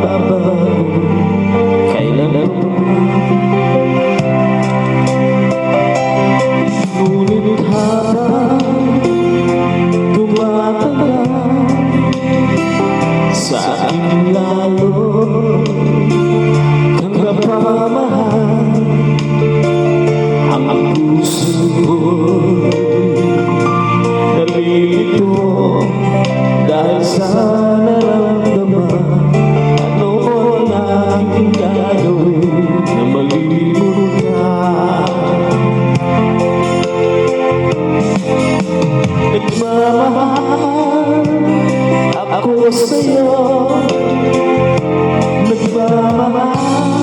mababago kailan. Ngunit habang tumatagal sa aking lalo kang napamahal, ang puso ko'y nalilito dahil sa nararamdaman. Ano ang aking gagawin na malimot ka? Nagmamahal ako sa'yo, nagmamahal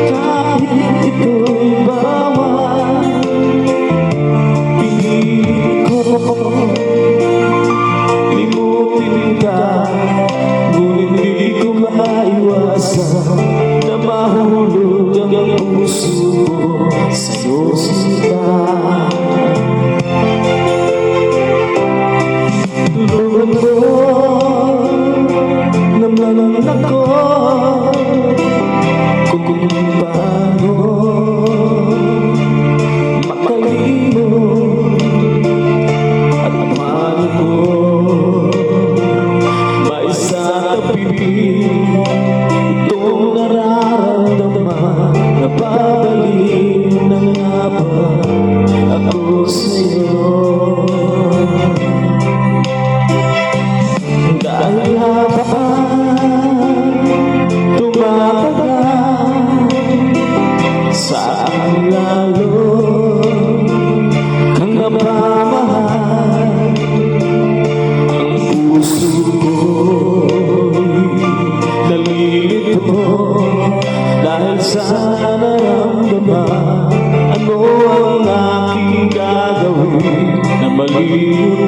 kahit ito'y bawal. Pinilit ko limutin ka, ngunit hindi ko maiwasan na mahulog ang puso ko sa'yo, sinta. Tulungan mo naman ako kung paano makalimot at paano ko maisatabi itong nararamdaman. Napabalik na nga ba ako sa'yo? Dahil habang tumatagal sa aking lalo kang napamahal, ang puso ko'y nalilito dahil sa nararamdaman. Ano ang aking gagawin na maliw